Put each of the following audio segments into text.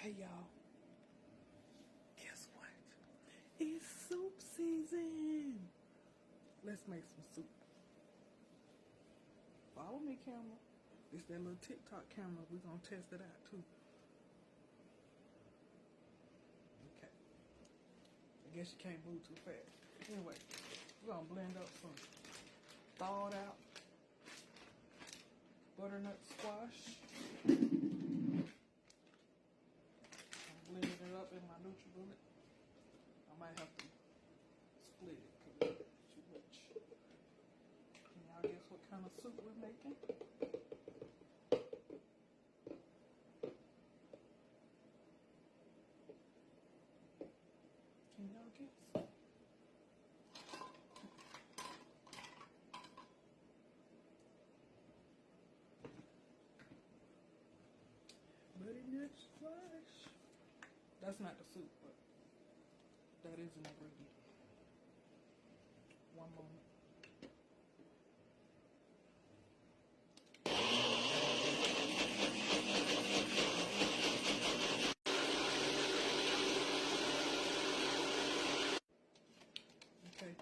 Hey y'all, guess what? It's soup season. Let's make some soup. Follow me, camera. It's that little TikTok camera. We're gonna test it out too. Okay. I guess you can't move too fast. Anyway, we're gonna blend up some thawed out butternut squash. Blending it up in my NutriBullet. I might have to split it because it's too much. Can y'all guess what kind of soup we're making? Can y'all guess? Butternut squash. That's not the soup, but that is an ingredient. One moment. Okay,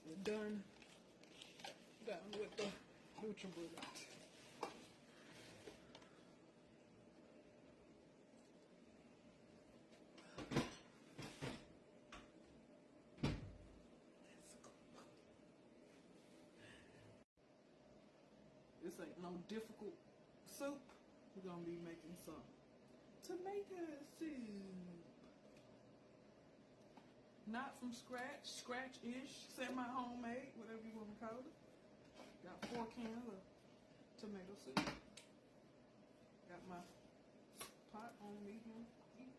we're done with the NutriBullet. This ain't no difficult soup. We're gonna be making some tomato soup. Not from scratch, scratch-ish, semi-homemade, whatever you want to call it. Got 4 cans of tomato soup. Got my pot on medium heat.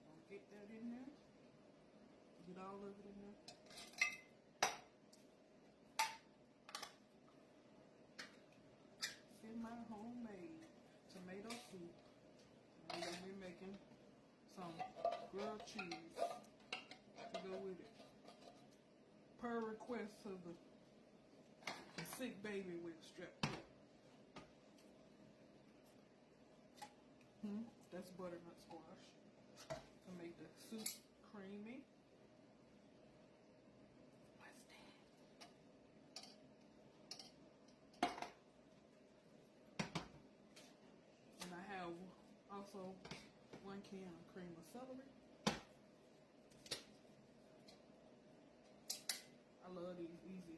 I'll get that in there. Get all of it in there. Semi-homemade tomato soup. And we're gonna be making some grilled cheese to go with it. Per request of the sick baby with strep throat. That's butternut squash to make the soup creamy. What's that? And I have also 1 can of cream of celery. I love these easy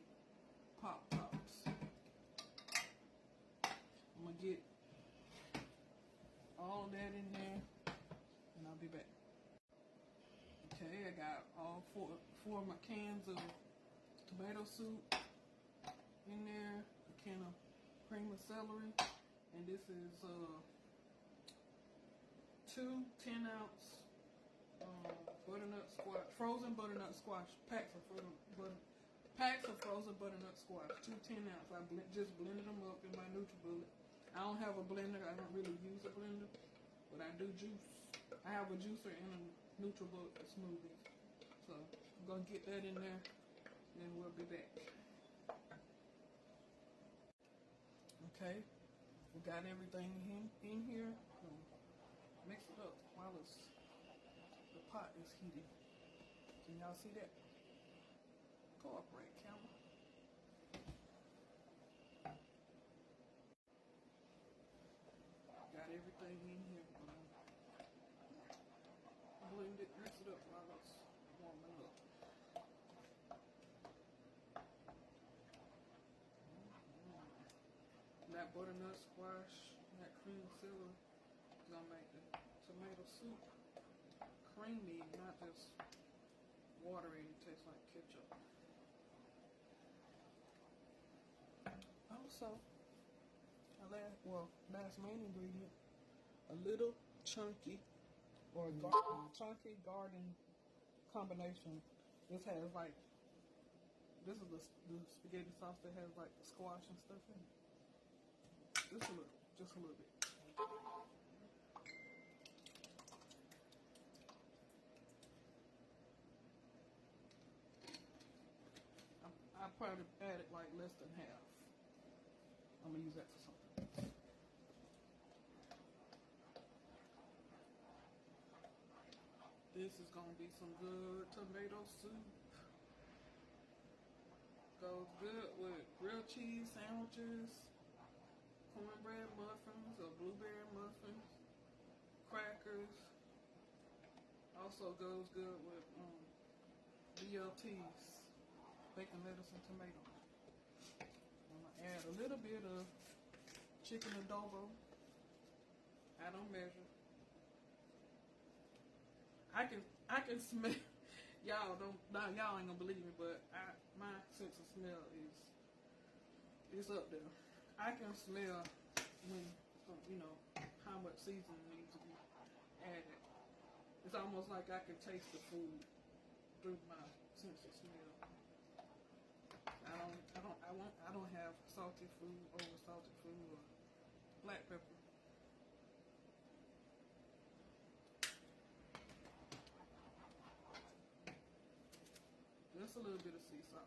pop tops. I'm gonna get all of that in there and I'll be back. Okay, I got all four of my cans of tomato soup in there, a can of cream of celery, and this is 2 10-ounce butternut squash, frozen butternut squash, packs of frozen butternut squash, 2 10-ounce. I just blended them up in my NutriBullet. I don't have a blender. I don't really use a blender, but I do juice. I have a juicer and a NutriBullet for smoothies. So I'm gonna get that in there, and then we'll be back. Okay, we got everything in here. Mix it up while the pot is heating. Can y'all see that? Cooperate, camera. Got everything in here. Blend it, mix it up while it's warming up. That butternut squash, that cream celery, is gonna make the tomato soup creamy, not just watery and tastes like ketchup. Also, last main ingredient, a little chunky chunky garden combination. This is the spaghetti sauce that has like the squash and stuff in it. Just a little bit. I probably added like less than half. I'm gonna use that for something. This is gonna be some good tomato soup. Goes good with grilled cheese sandwiches, cornbread muffins or blueberry muffins, crackers. Also goes good with BLTs, bacon, lettuce, and tomato. I'm gonna add a little bit of chicken adobo. I don't measure. I can smell. Y'all ain't gonna believe me, but my sense of smell is up there. I can smell when how much seasoning needs to be added. It's almost like I can taste the food through my sense of smell. I don't have salty food, over salted food, or black pepper. Just a little bit of sea salt.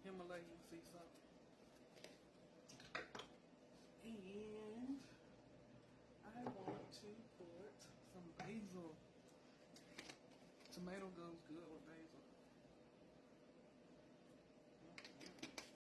Himalayan sea salt. And I want to put some basil. Tomato goes good with basil.